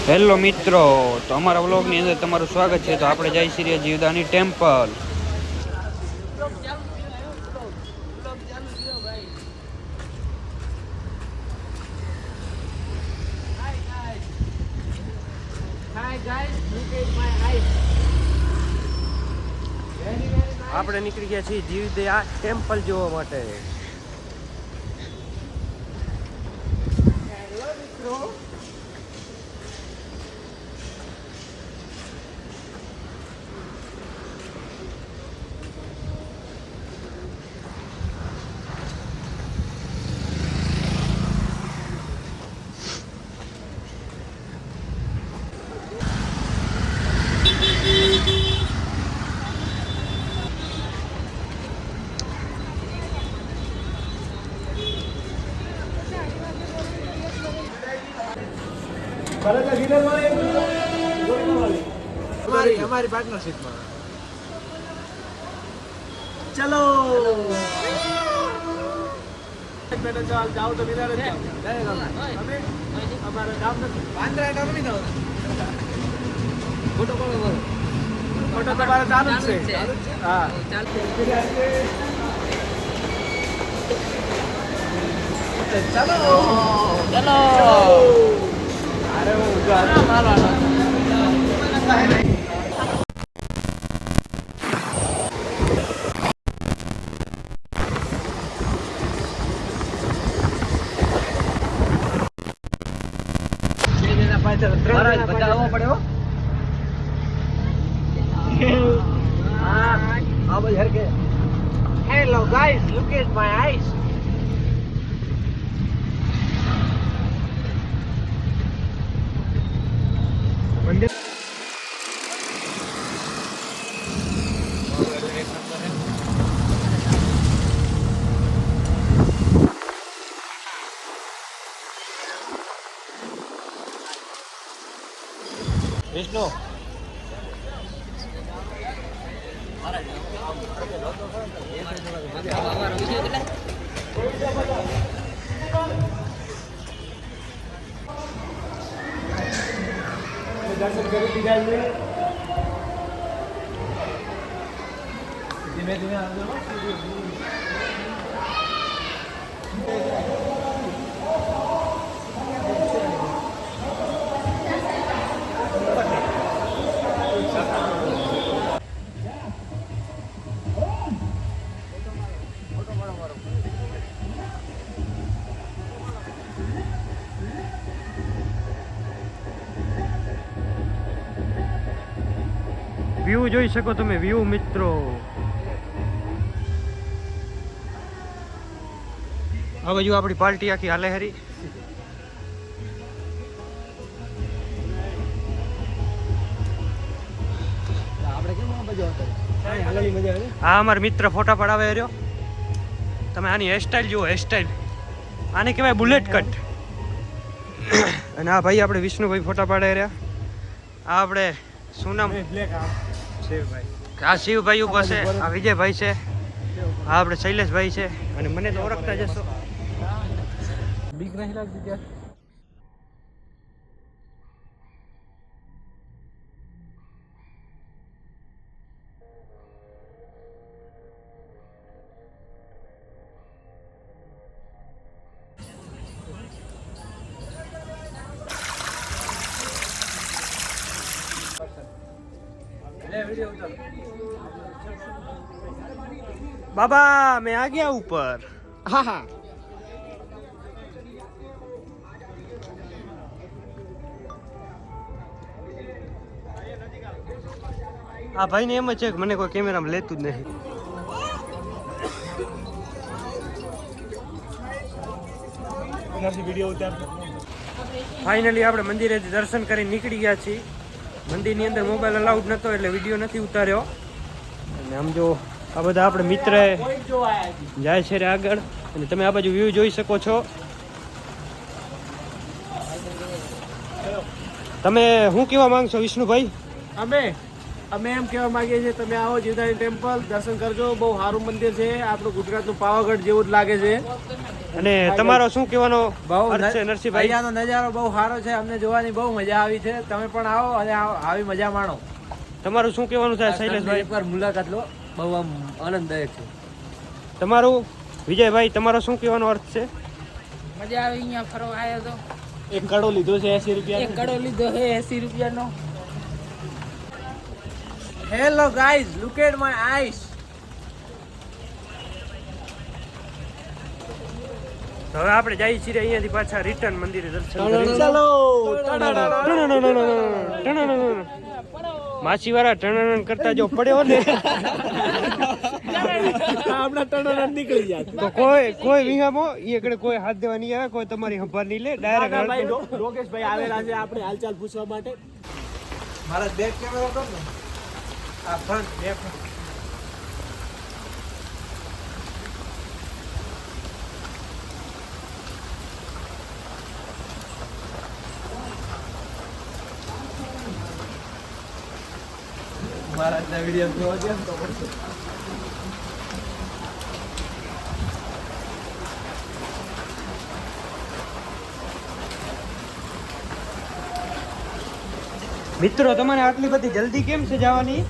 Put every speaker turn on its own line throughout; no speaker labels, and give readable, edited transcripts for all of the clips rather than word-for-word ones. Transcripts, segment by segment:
Hello મિત્રો, તો અમારા વ્લોગની અંદર તમારું સ્વાગત છે. તો આપણે જઈ છીએ જીવદાની ટેમ્પલ. આપણે નીકળી ગયા છીએ જીવદયા ટેમ્પલ જોવા માટે.
हमारी पार्टनरशिप में चलो बेटा चल जाओ तो विदा रे हमारा काम નથી પાંદરા કામ નહીં થાવ ફોટો તમારે ચાલુ છે હા ચાલુ ચલો અરે वो मारवाना बताओ पड़े हो हाँ भाई हर के hello guys look at my eyes मंदिर विष्णु दर्शन કરી દીધા છે ધીમે ધીમે આવજો
વ્યૂ જોઈ શકો તમે, વ્યૂ મિત્રો. આ બાજુ આપણી પાર્ટી આખી હાલે હરી. આ અમારો મિત્ર ફોટા પડાવે રહ્યો. તમે આની હેરસ્ટાઈલ જુઓ, હેરસ્ટાઈલ આને કહેવાય બુલેટ કટ. અને આ ભાઈ આપણે વિષ્ણુભાઈ ફોટા પાડે રહ્યા. આ આપણે શું નામ? આ શિવભાઈ ઉભા છે, આ વિજયભાઈ છે, આ આપણે શૈલેષભાઈ છે. અને મને તો ઓળખતા જશો.
બીક નહીં લાગતી ત્યાં
बाबा मैं आ गया ऊपर.
हाँ हाँ
આ ભાઈને એમ જ છે કે મને કોઈ કેમેરામાં લેતું જ નહીં. ફાઇનલી આપણે મંદિરેથી દર્શન કરી નીકળી ગયા છીએ. મંદિરની અંદર મોબાઈલ અલાઉડ નહોતો એટલે વિડીયો નથી ઉતાર્યો. અને આમ જો આ બધા આપણે મિત્ર જાય છે રે આગળ. અને તમે આ બાજુ વ્યૂ જોઈ શકો છો. તમે શું કહેવા માંગશો વિષ્ણુભાઈ?
અમે એમ કહેવા માંગીએ છીએ તમે આવો જીવદાની ટેમ્પલ દર્શન કરજો. બહુ સારું મંદિર છે, આપણું ગુજરાતનું પાવાગઢ જેવું જ લાગે છે.
અને તમારો શું કહેવાનો
બહુ
અર્થ છે નરસિંહભાઈ?
અહીંયાનો નજારો બહુ સારો છે, અમને જોવાની બહુ મજા આવી છે. તમે પણ આવો અને આવી મજા માણો.
તમારું શું કહેવાનું છે શૈલેષભાઈ?
એકવાર મુલાકાત લો, બહુ આમ આનંદદાયક છે.
તમારું વિજયભાઈ, તમારો શું કહેવાનો અર્થ છે?
મજા આવી અહીંયા ફરવા આવ્યો તો.
એક કડો લીધો છે 80 રૂપિયા.
એક કડો લીધો છે 80 રૂપિયાનો.
Hello guys, look at my eyes.
હવે આપણે જઈએ છીએ અહીંયાથી પાછા રિટર્ન મંદિરે દર્શન કરી.
ચાલો.
માછી વાળા ટણણ કરતા જો પડ્યો ને
આપણા ટણણ નીકળી જાય
તો કોઈ વિહામો એ કડે કોઈ હાથ દેવા નહીં આવે, કોઈ તમારી સંભાળ નહીં લે. ડાયરેક્ટ
લોકેશભાઈ આવેલા છે આપણે હાલચાલ પૂછવા માટે. મારા બેક કેમેરા કર ને. આ ફ્રન્ટ બેક. મારા વિડીયો જોવા છે તો પછી
મિત્રો, તમારે આટલી બધી જલ્દી કેમ છે જવાની?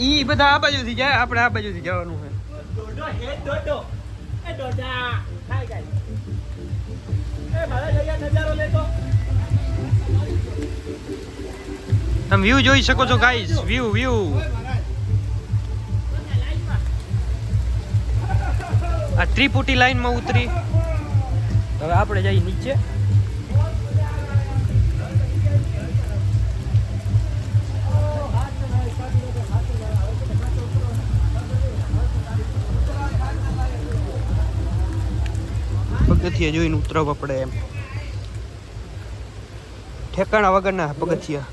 ઈ બધા આ બાજુથી જાય, આપણે આ બાજુથી જવાનું છે. તમે વ્યૂ જોઈ શકો છો ગાઈસ, વ્યૂ. આ ત્રિપુટી લાઈનમાં ઉતરી. હવે આપણે જઈએ નીચે. પગથિયા જોઈને ઉતરવા પડે એમ, ઠેકાણા વગરના પગથિયા.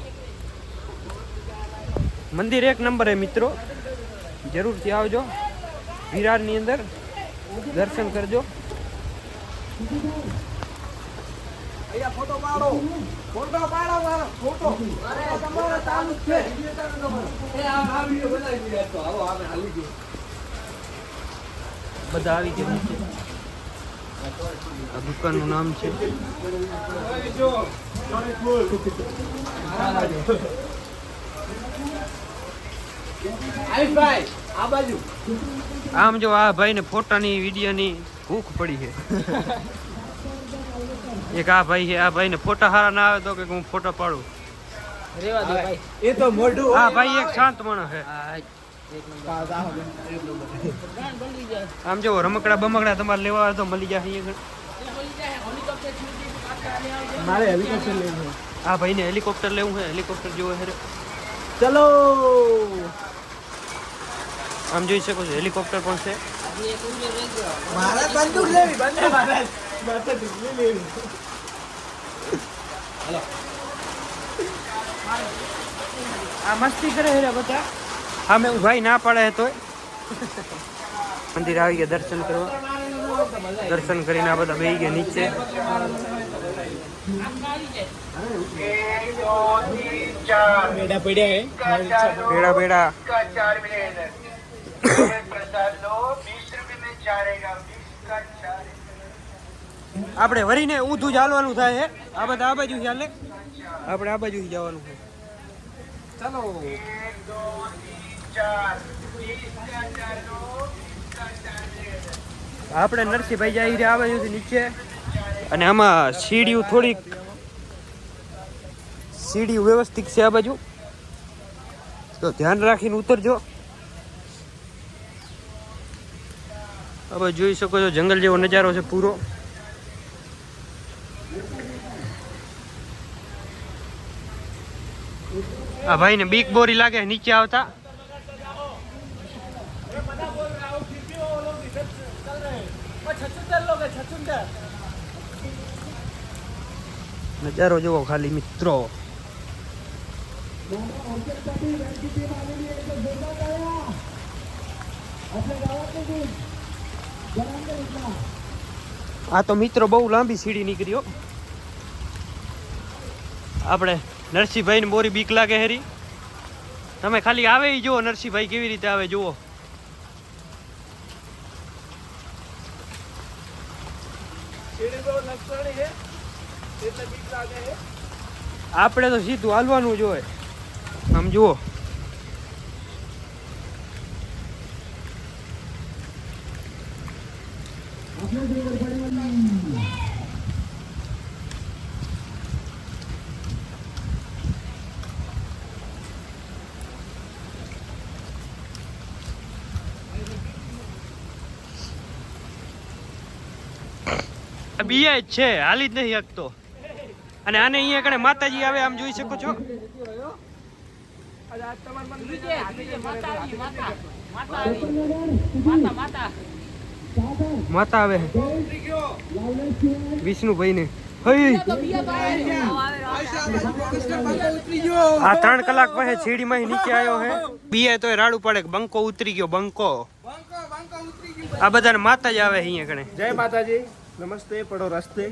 મંદિર એક નંબર હે મિત્રો, જરૂરથી આવજો. વિરારની અંદર દર્શન કરજો.
અહીંયા ફોટો પાડો મારો ફોટો. અરે તમારો ચાલુ છે. એ આ વિડિયો બનાવી દીધો તો હાલો આપણે હાલી ગયો.
બધા આવી ગયા નીચે. આ દુકાનનું નામ છે
આઈફાઈ. આ બાજુ
આમ જો આ ભાઈને ફોટાની વિડીયોની ભૂખ પડી છે. એક આ ભાઈ છે, આ ભાઈને ફોટા સારા ના આવે તો કે હું ફોટા પાડું.
રેવા દો ભાઈ.
એ તો મોઢું.
આ ભાઈ એક શાંત માણસ છે. આમ જો રમકડા બમકડા તમારે લેવા હોય તો મળી જાય અહીંયા.
મારે હેલિકોપ્ટર લેવું છે.
આ ભાઈને હેલિકોપ્ટર લેવું છે, હેલિકોપ્ટર જોવે છે.
ચલો.
આમ જોઈ શકો છો હેલિકોપ્ટર પણ છે.
મારે બંદૂક લેવી, બંદૂક મારે લેવી. હાલો.
આ મસ્તી કરે છે બધા. હા મેં ભાઈ ના પાડે તોય મંદિર આવી ગયા દર્શન કરવા. દર્શન કરીને આ બધા બેસી ગયા નીચે.
બેડા પડ્યા
બેડા આપણે વરીને ઊંધું ચાલવાનું થાય છે. આ બધા આ બાજુ ચાલે, આપણે આ બાજુ જવાનું છે.
ચલો.
આપણે નરસિંહભાઈ જઈ રહ્યા આ બાજુથી નીચે. અને આમાં સીડીઓ થોડીક વ્યવસ્થિત છે આ બાજુ, તો ધ્યાન રાખીને ઉતરજો. હવે જોઈ શકો છો જંગલ જેવો નજારો છે પૂરો. આ ભાઈને બીક બોરી લાગે નીચે આવતા. નજારો જોવો ખાલી મિત્રો. આ તો મિત્રો બહુ લાંબી સીડી નીકળ્યો. આપણે નરસિંહભાઈ ને બોરી બીક લાગે હેરી. તમે ખાલી આવે ઈ જુઓ નરસિંહભાઈ કેવી રીતે આવે જુઓ. આપણે તો સીધું હાલવાનું જોઈએ. આમ જુઓ બીયા જ છે, હાલી જ નહીં શકતો. અને આને અહીંયા કણે માતાજી આવે આમ જોઈ શકો છો. માતા આવે વિષ્ણુભાઈ ને. આ 3 કલાક પછી સીડીમાં નીચે આવ્યો હે. બીયા તો રાડું પડે બંકો ઉતરી ગયો. બંકો આ બધાને માતા જ આવે અહીંયા કણે.
જય માતાજી, નમસ્તે, પડો રસ્તે.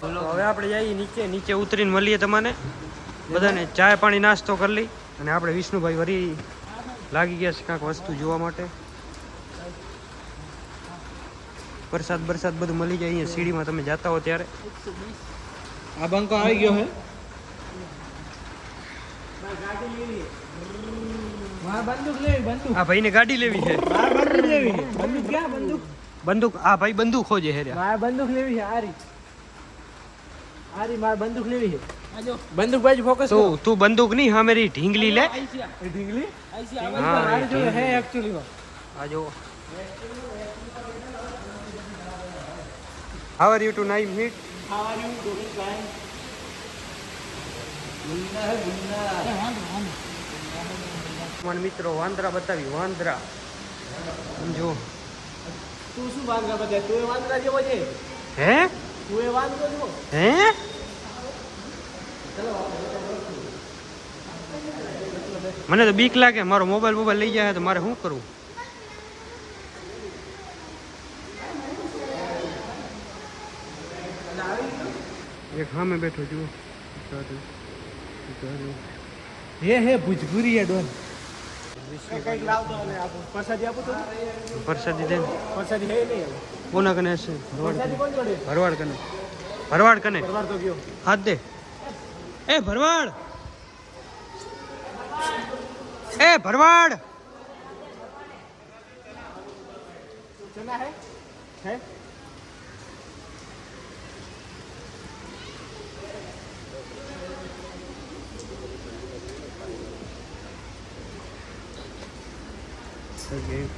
હવે આપણે જઈએ નીચે. નીચે ઉતરીને મળીએ તમને બધાને. ચાય પાણી નાસ્તો કરી લઈ. અને આપણે વિષ્ણુભાઈ વરી લાગી ગયા છે કાંઈક વસ્તુ જોવા માટે. વરસાદ બરસાદ બધું મળી જાય અહીંયા સીડીમાં તમે જાતા હો ત્યારે.
આ બંકો આવી ગયો હે.
આ ભાઈને ગાડી લેવી છે.
બંદૂક ક્યાં? બંદૂક
બંદૂક આ ભાઈ બંદૂક ખોજે હે.
મારે બંદૂક લેવી છે. આરી મારે બંદૂક લેવી છે. બંદૂક બાજુ ફોકસ કરો.
તું બંદૂક નહીં હા મેરી ઢીંગલી લે.
ઢીંગલી
હા
મારી જોડે હે એક્ચ્યુઅલી માં.
આ જો How are you tonight, meet?
How are you doing, fine?
મારા મિત્રો વાંદરા બતાવી. વાંદરા સમજો.
તું શું વાંદરા બતાવે? તું એ વાંદરા જેવો છે.
હે?
તું એ વાંદરો જેવો.
હે? મને તો બીક લાગે. મારો મોબાઈલ લઈ જાય તો મારે શું કરવું? એક સામે બેઠો જુઓ.
હે ભુજપુરી હે ડોન. કઈક લાવતો અને આપો. પ્રસાદી આપો તો.
પ્રસાદી દે.
પ્રસાદી હે નહીં.
કોના કને હશે?
પ્રસાદી કોણ જોડે?
ભરવાડ કને. ભરવાડ કને
પરવાર તો ગયો.
હાથ દે. એ ભરવાડ, એ ભરવાડ.
ચના હે? હે?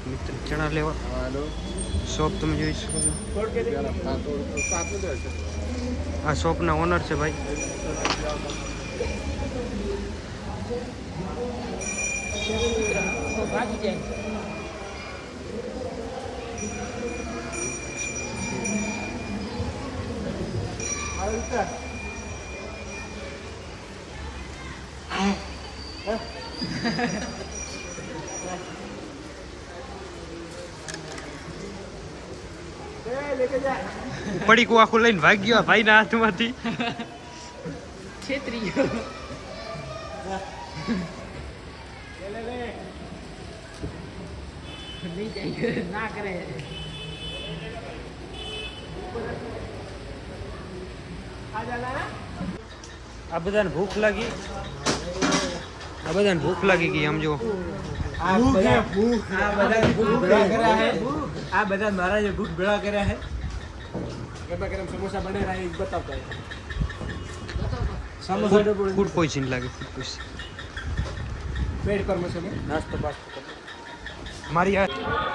મિત્ર ચણા લેવા. શોપ તમે જોઈ શકો છો. આ શોપના ઓનર છે ભાઈ.
ભાગી જાય.
પડી કો આખું લઈને ભાગ ગયો ભાઈ ના હાથમાંથી.
છેતરી ગયો. નહીં જાય ના કરે.
આ બધાને ભૂખ લાગી. આ બધાને ભૂખ લાગી ગઈ આમ જો.
આ બધા ભૂખ ભેળા કર્યા હે. આ બધા મહારાજે ભૂખ ભેળા કર્યા હે. ગરમા ગરમ સમોસા બને રહ્યા એ બતાવતા. સમોસા
ફૂડ પોઈઝન લાગે. Food poison.
પેડ પર મસમે નાસ્તો પાસ
મારી આ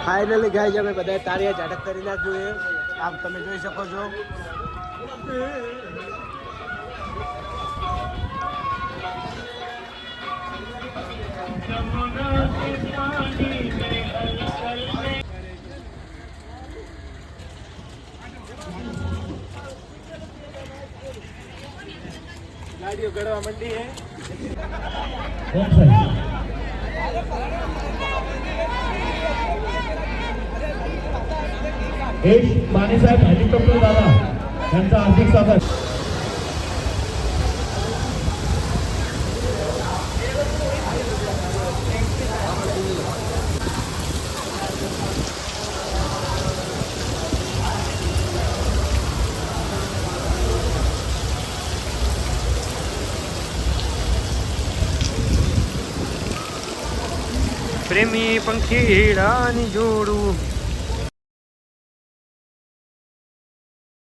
ફાઇનલી ગાઈસ અમે બધા તાળીયા ઝાડક કરી નાખ્યું છે. આપ તમે જોઈ શકો છો. ગાડીઓ ગળવા મંડી હે.
माने साहेब हेलिकॉप्टर दादा यांचं हार्दिक स्वागत.
પ્રેમી પંખીડાની જોડું